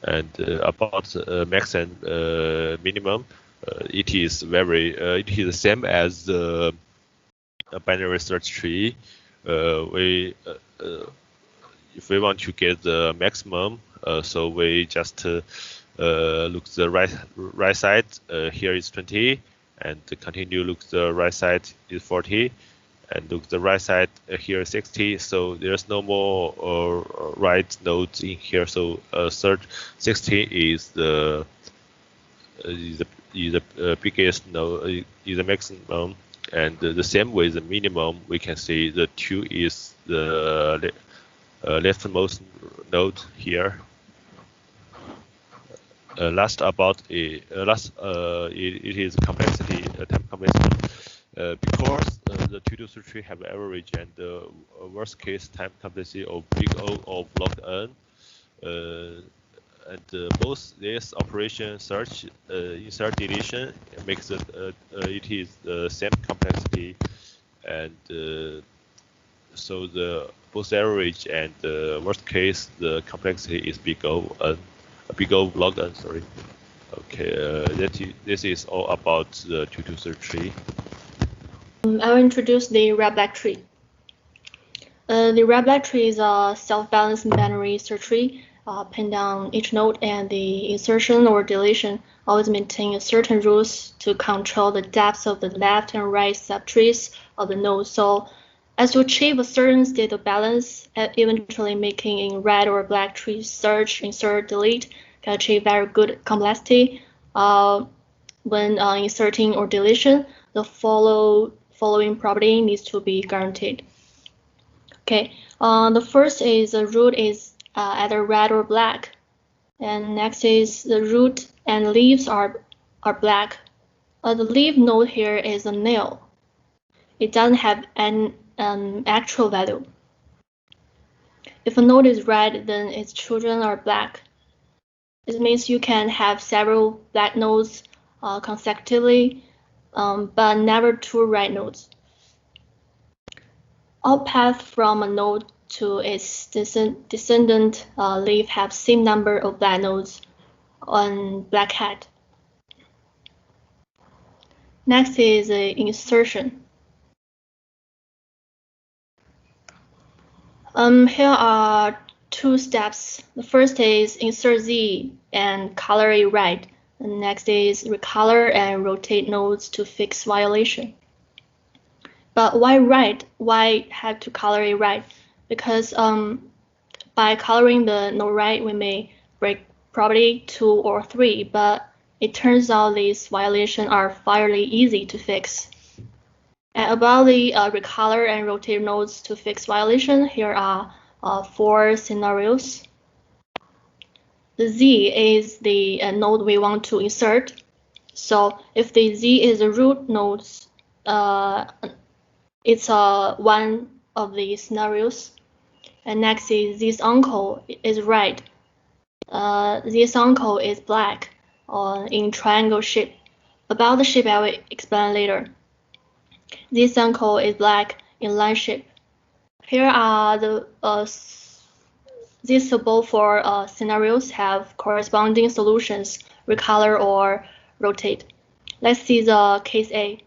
And about max and minimum, it is the same as the binary search tree. If we want to get the maximum, so we just look the right side. Here is 20, and continue look the right side is 40, and look the right side here is 60. So there's no more right nodes in here. So third 60 is the biggest node, is the maximum, and the same with the minimum. We can see the 2 is the leftmost node here. Last about it is complexity, time complexity, because the 2-3 tree have average and worst case time complexity of big O of log n, and both this operation search, insert, deletion makes it is the same complexity, and so the both average and worst case the complexity is big O n. Big O log n, sorry. Okay, this is all about the 2-3 tree. I will introduce the red-black tree. The red-black tree is a self-balancing binary search tree. Pin down each node, and the insertion or deletion always maintain certain rules to control the depth of the left and right subtrees of the node. So as to achieve a certain state of balance, eventually making in red or black tree search, insert, delete can achieve very good complexity. When inserting or deletion, the following property needs to be guaranteed. Okay, the first is the root is either red or black, and next is the root and leaves are black. The leaf node here is a null. It doesn't have an actual value. If a node is red, then its children are black. This means you can have several black nodes consecutively, but never 2 red nodes. All paths from a node to its descendant leaf have same number of black nodes on black hat. Next is insertion. Here are 2 steps. The first is insert Z and color it red. The next is recolor and rotate nodes to fix violation. But why red? Why have to color it red? Because by coloring the node red, we may break property 2 or 3, but it turns out these violations are fairly easy to fix. And about the recolor and rotate nodes to fix violation, here are 4 scenarios. The Z is the node we want to insert. So if the Z is a root node, it's one of the scenarios. And next is this uncle is red. This uncle is black in triangle shape. About the shape I will explain later. This uncle is black in line shape. Here are the these both 4 scenarios have corresponding solutions, recolor or rotate. Let's see the case A.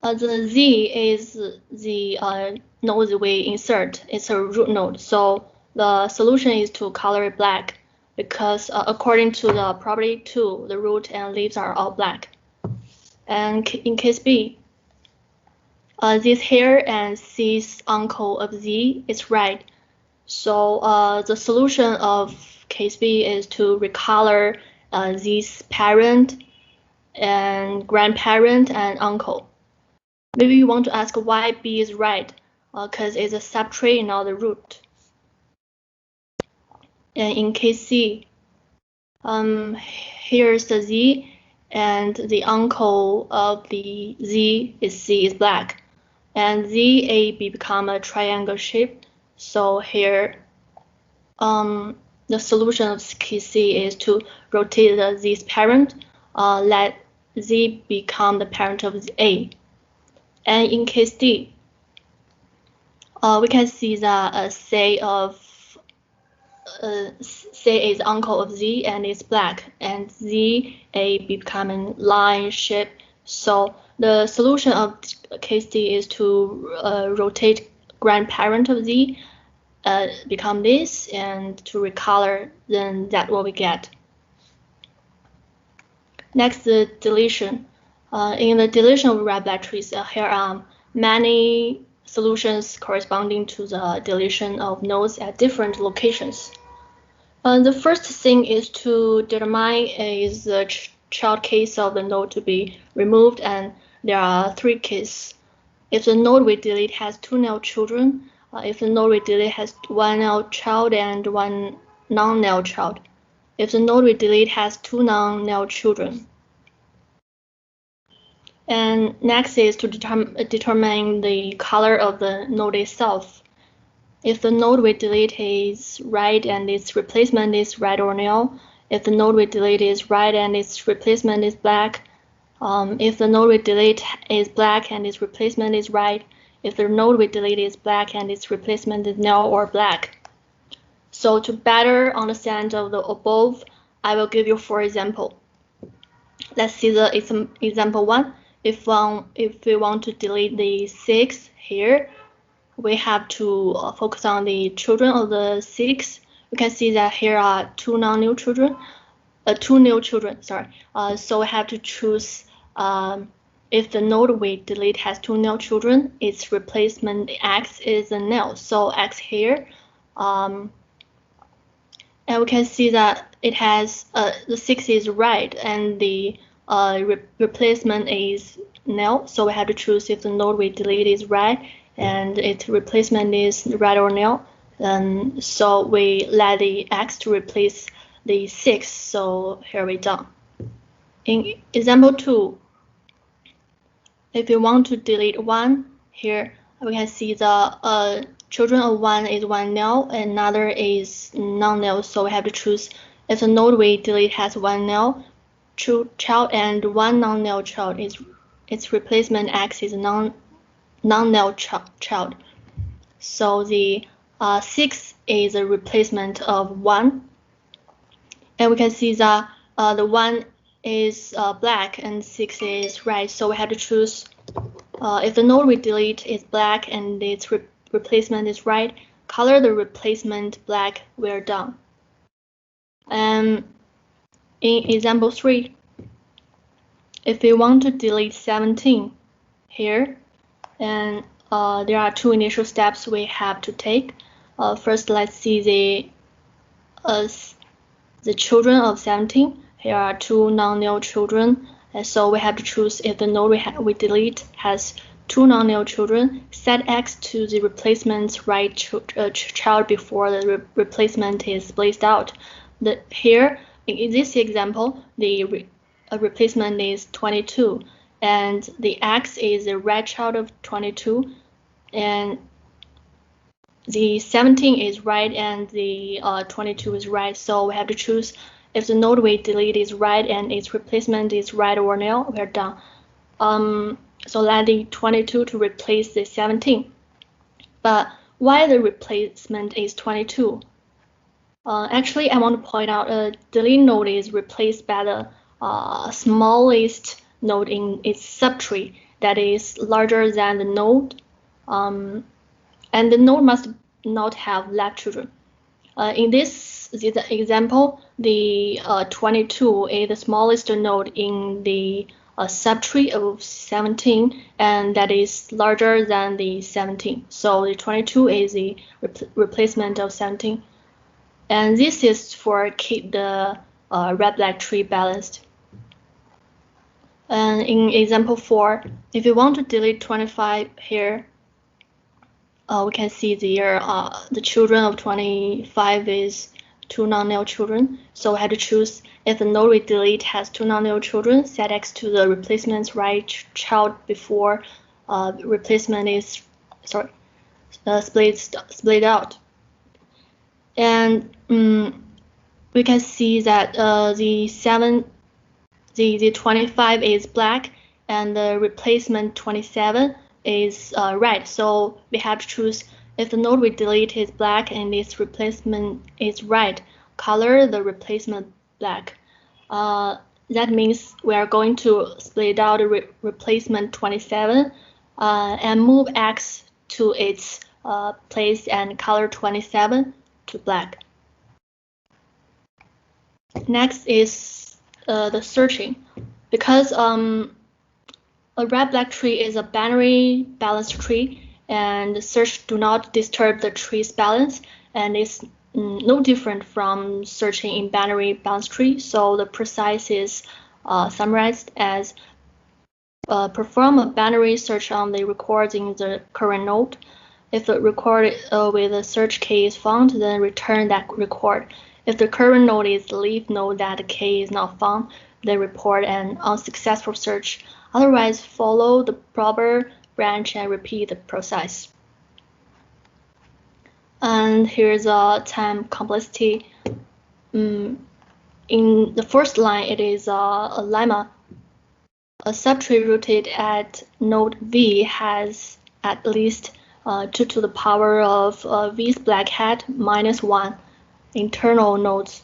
The Z is the node we insert. It's a root node, so the solution is to color it black because according to the property 2, the root and leaves are all black. And in case B, this hair and this uncle of Z is red. So the solution of case B is to recolor this parent and grandparent and uncle. Maybe you want to ask why B is red, because it's a subtree, not the root. And in case C, here's the Z, and the uncle of the Z is black, and ZAB become a triangle shape. So here, the solution of case C is to rotate the Z's parent, let Z become the parent of A. And in case D, we can see the say of say is uncle of Z and it's black, and Z A becoming line shape. So the solution of case D is to rotate grandparent of Z, become this, and to recolor, then that what we get. Next, the deletion. In the deletion of red black trees, here are many solutions corresponding to the deletion of nodes at different locations. The first thing is to determine is the child case of the node to be removed, and there are 3 cases. If the node we delete has 2 null children, if the node we delete has 1 null child and 1 non-null child, if the node we delete has 2 non-null children. And next is to determine the color of the node itself. If the node we delete is red and its replacement is red or null, if the node we delete is red and its replacement is black, if the node we delete is black and its replacement is red, if the node we delete is black and its replacement is null or black. So to better understand of the above, I will give you 4 examples. Let's see the example 1. If we want to delete the 6 here, we have to focus on the children of the 6. We can see that here are 2 non-null children, 2 null children, sorry. So we have to choose if the node we delete has 2 null children, its replacement x is a null. So x here, and we can see that it has the 6 is red and the replacement is null. So we have to choose if the node we delete is red and its replacement is red or null. So we let the x to replace the 6. So here we done. In example 2, if we want to delete 1, here we can see the children of 1 is 1 null and another is non-null. So we have to choose if the node we delete has 1 null child and 1 non-null child, its replacement x is non-null child. So the 6 is a replacement of 1, and we can see that the 1 is black and 6 is red. So we have to choose if the node we delete is black and its replacement is red, color the replacement black. We're done. And in example 3, if we want to delete 17 here, and there are 2 initial steps we have to take. First, let's see the children of 17. Here are 2 non-null children, and so we have to choose if the node we delete has 2 non-null children. Set x to the replacement's right child before the replacement is spaced out. Here, in this example, the replacement is 22, and the x is the right child of 22, and the 17 is right and the 22 is right. So we have to choose if the node we delete is right and its replacement is right or null. We're done. So let the 22 to replace the 17. But why the replacement is 22? Actually, I want to point out a delete node is replaced by the smallest node in its subtree that is larger than the node, and the node must not have left children. In this example, the 22 is the smallest node in the subtree of 17, and that is larger than the 17. So the 22 is the replacement of 17. And this is for keep the red-black tree balanced. And in example 4, if you want to delete 25 here, we can see the children of 25 is 2 non-null children. So we have to choose if the node we delete has 2 non-null children, set x to the replacement's right child before replacement is split out. And we can see that the 25 is black and the replacement 27 is red. So we have to choose If the node we delete is black and its replacement is red, color the replacement black. That means we are going to split out the replacement 27 and move X to its place and color 27 to black. Next is the searching. Because a red-black tree is a binary balanced tree, and search do not disturb the tree's balance, and it's no different from searching in binary balanced tree. So the precise is summarized as perform a binary search on the record in the current node. If the record with the search key is found, then return that record. If the current node is the leaf node that the key is not found, then report an unsuccessful search. Otherwise, follow the proper branch and repeat the process. And here's a time complexity. In the first line, it is a lemma. A subtree rooted at node V has at least 2 to the power of V's black hat minus 1 internal nodes.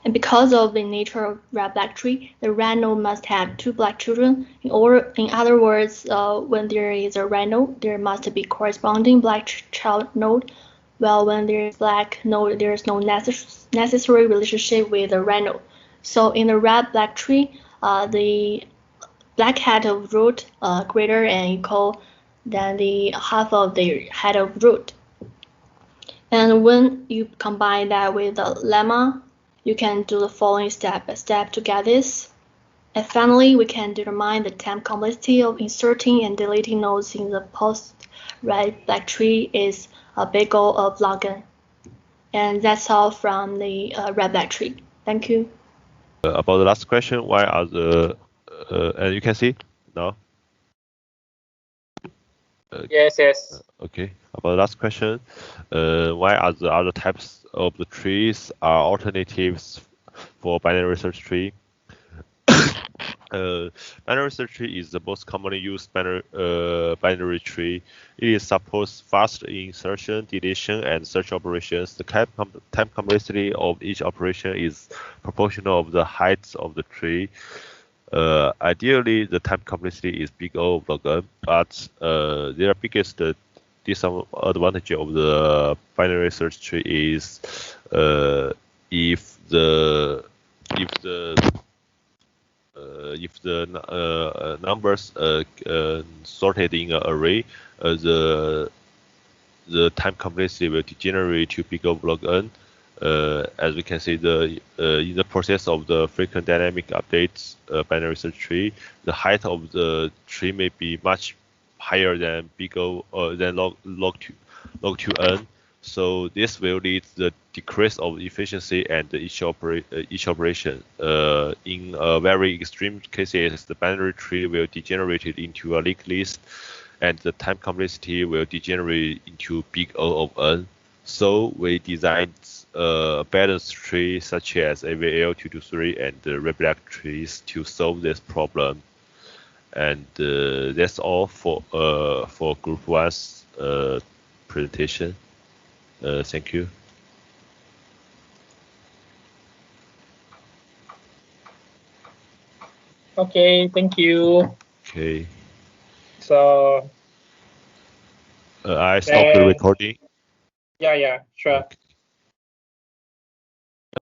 And because of the nature of red-black tree, the red node must have 2 black children. In other words, when there is a red node, there must be corresponding black child node, while when there is black node, there is no necessary relationship with the red node. So in the red-black tree, the black hat of root greater and equal than the half of the head of root. And when you combine that with the lemma, you can do the following step by step to get this. And finally, we can determine the time complexity of inserting and deleting nodes in the post-red-black tree is a big O of log n. And that's all from the red-black tree. Thank you. About the last question, why are the and you can see now? Yes. Okay. About the last question, why are the other types of the trees are alternatives for binary search tree? Binary search tree is the most commonly used binary tree. It is supports fast insertion, deletion, and search operations. The time complexity of each operation is proportional of the height of the tree. Ideally, the time complexity is big O log n, but their biggest disadvantage of the binary search tree is if the numbers sorted in an array, the time complexity will degenerate to big O log n. As we can see, in the process of the frequent dynamic updates binary search tree, the height of the tree may be much higher than big O than log 2n. So this will lead to the decrease of efficiency and each operation. In very extreme cases, the binary tree will degenerate into a linked list, and the time complexity will degenerate into big O of n. So we designed a balanced tree such as AVL223 and the red-black trees to solve this problem. And that's all for Group 1's presentation. Thank you. Okay, thank you. Okay. So I stop the recording. yeah, sure. Okay.